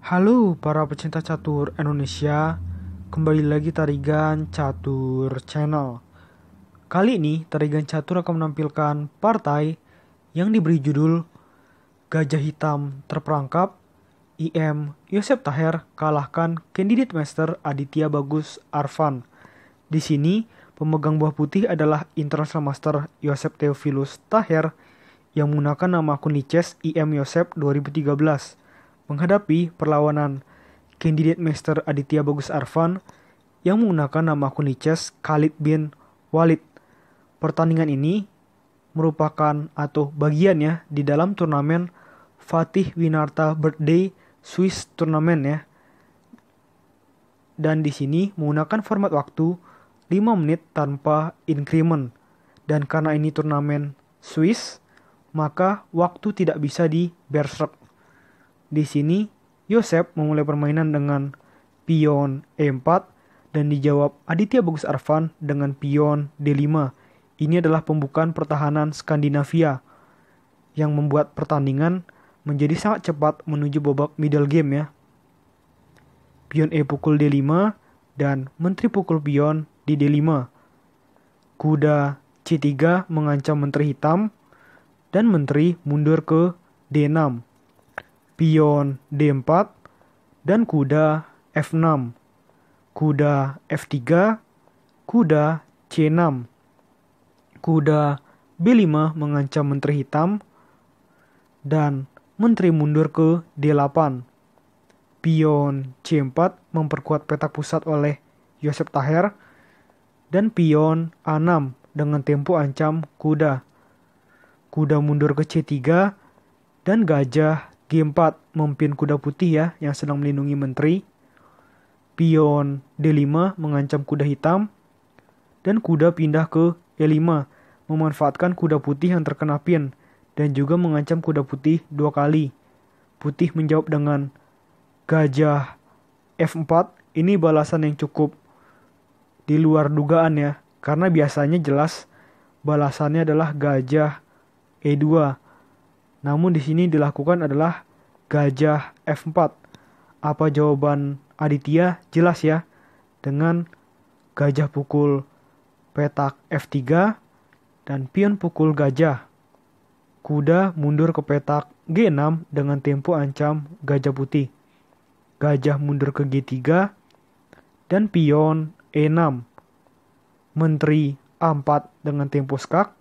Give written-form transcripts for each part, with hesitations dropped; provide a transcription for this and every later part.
Halo para pecinta catur Indonesia, kembali lagi Tarigan Catur Channel. Kali ini Tarigan Catur akan menampilkan partai yang diberi judul Gajah Hitam Terperangkap. IM Yosep Taher kalahkan kandidat Master Aditya Bagus Arfan. Di sini pemegang buah putih adalah International Master Yosep Theophilus Taher yang menggunakan nama akun Lices IM Yosep 2013 menghadapi perlawanan kandidat Master Aditya Bagus Arfan yang menggunakan nama akun Lices Khalid bin Walid. Pertandingan ini merupakan atau bagiannya di dalam turnamen Fatih Winarta Birthday Swiss Tournament ya. Dan di sini menggunakan format waktu 5 menit tanpa increment. Dan karena ini turnamen Swiss, maka waktu tidak bisa di berserk. Di sini Yosep memulai permainan dengan pion E4 dan dijawab Aditya Bagus Arfan dengan pion D5. Ini adalah pembukaan pertahanan Skandinavia yang membuat pertandingan menjadi sangat cepat menuju babak middle game ya. Pion E pukul D5 dan menteri pukul pion di D5. Kuda C3 mengancam menteri hitam dan menteri mundur ke D6. Pion D4 dan kuda F6. Kuda F3, kuda C6. Kuda B5 mengancam menteri hitam dan menteri mundur ke D8. Pion C4 memperkuat petak pusat oleh Yosep Taher dan pion A6 dengan tempo ancam kuda. Kuda mundur ke C3 dan gajah G4 memimpin kuda putih ya yang sedang melindungi menteri. Pion D5 mengancam kuda hitam dan kuda pindah ke E5 memanfaatkan kuda putih yang terkena pin dan juga mengancam kuda putih 2 kali. Putih menjawab dengan gajah F4. Ini balasan yang cukup di luar dugaan ya, karena biasanya jelas balasannya adalah gajah E2. Namun di sini dilakukan adalah gajah F4. Apa jawaban Aditya? Jelas ya, dengan gajah pukul petak F3 dan pion pukul gajah. Kuda mundur ke petak G6 dengan tempo ancam gajah putih. Gajah mundur ke G3 dan pion E6. Menteri A4 dengan tempo skak.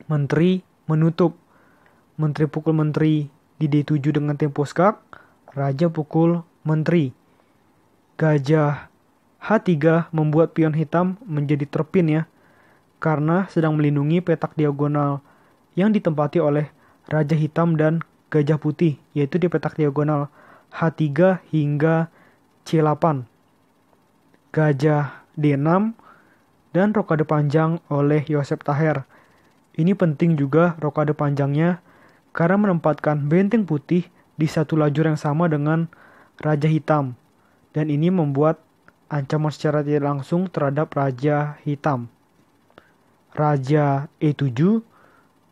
Menteri menutup. Menteri pukul menteri di D7 dengan tempo skak. Raja pukul menteri. Gajah H3 membuat pion hitam menjadi terpin ya, karena sedang melindungi petak diagonal yang ditempati oleh raja hitam dan gajah putih, yaitu di petak diagonal H3 hingga C8. Gajah D6 dan rokade panjang oleh Yosep Taher. Ini penting juga rokade panjangnya karena menempatkan benteng putih di satu lajur yang sama dengan raja hitam. Dan ini membuat ancaman secara tidak langsung terhadap raja hitam. Raja E7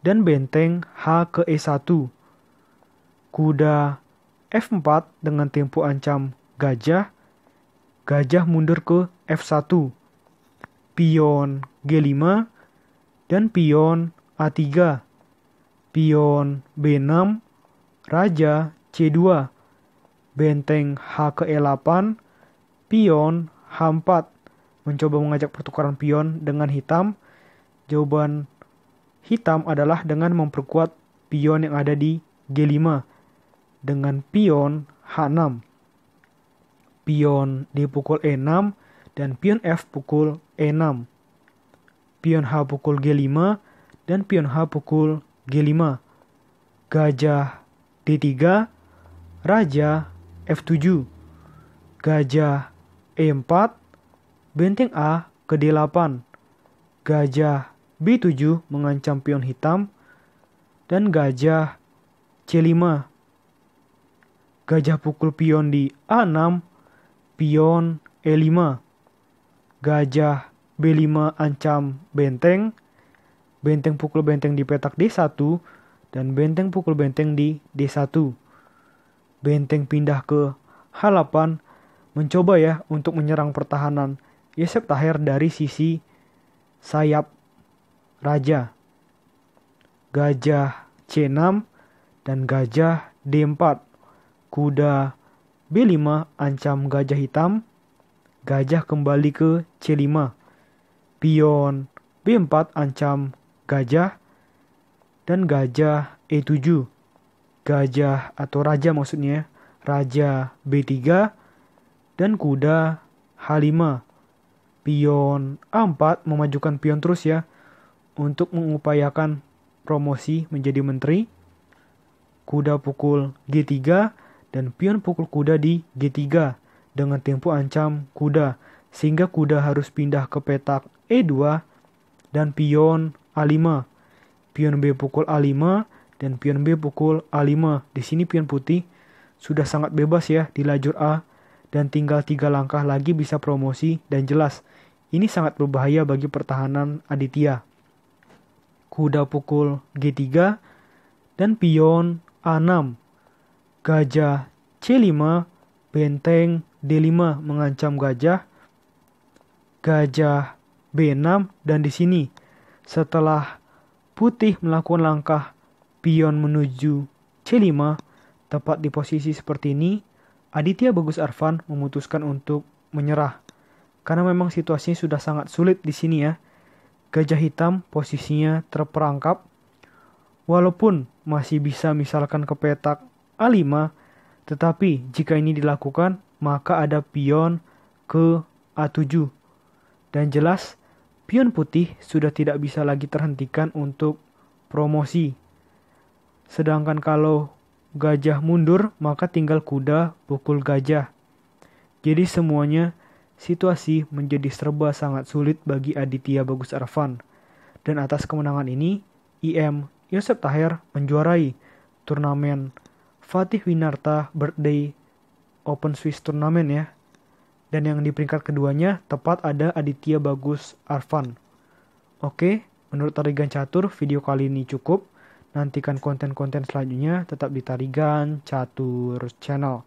dan benteng H ke E1. Kuda F4 dengan tempo ancam gajah. Gajah mundur ke F1. Pion G5 dan pion A3. Pion B6. Raja C2. Benteng H ke E8. Pion H4. Mencoba mengajak pertukaran pion dengan hitam. Jawaban hitam adalah dengan memperkuat pion yang ada di G5 dengan pion H6. Pion D pukul E6 dan pion F pukul E6. Pion H pukul G5 dan pion H pukul G5. Gajah D3, raja F7. Gajah E4, benteng A ke D8. Gajah B7 mengancam pion hitam dan gajah C5. Gajah pukul pion di A6, pion E5. Gajah B5 ancam benteng. Benteng pukul benteng di petak D1 dan benteng pukul benteng di D1. benteng pindah ke H8, mencoba ya untuk menyerang pertahanan Yosef Taher dari sisi sayap raja. Gajah C6 dan gajah D4. Kuda B5 ancam gajah hitam. Gajah kembali ke C5. Pion B4 ancam gajah. Dan gajah E7. Gajah atau raja maksudnya. Raja B3. Dan kuda H5. Pion A4 memajukan pion terus ya. Untuk mengupayakan promosi menjadi menteri. Kuda pukul G3 dan pion pukul kuda di G3 dengan tempo ancam kuda, sehingga kuda harus pindah ke petak E2 dan pion A5. Pion B pukul A5 dan pion B pukul A5. Di sini pion putih sudah sangat bebas ya di lajur A dan tinggal 3 langkah lagi bisa promosi dan jelas ini sangat berbahaya bagi pertahanan Aditya. Kuda pukul G3 dan pion A6. Gajah C5, benteng D5 mengancam gajah. Gajah B6 dan di sini setelah putih melakukan langkah pion menuju C5 tepat di posisi seperti ini, Aditya Bagus Arfan memutuskan untuk menyerah. Karena memang situasinya sudah sangat sulit di sini ya. Gajah hitam posisinya terperangkap. Walaupun masih bisa misalkan ke petak A5, tetapi jika ini dilakukan, maka ada pion ke A7. Dan jelas, pion putih sudah tidak bisa lagi terhentikan untuk promosi. Sedangkan kalau gajah mundur, maka tinggal kuda pukul gajah. Jadi semuanya situasi menjadi serba sangat sulit bagi Aditya Bagus Arfan. Dan atas kemenangan ini, IM Yosef Taher menjuarai turnamen Fatih Winarta Birthday Open Swiss Tournament ya. Dan yang di peringkat keduanya tepat ada Aditya Bagus Arfan. Oke, menurut Tarigan Catur video kali ini cukup. Nantikan konten-konten selanjutnya tetap di Tarigan Catur Channel.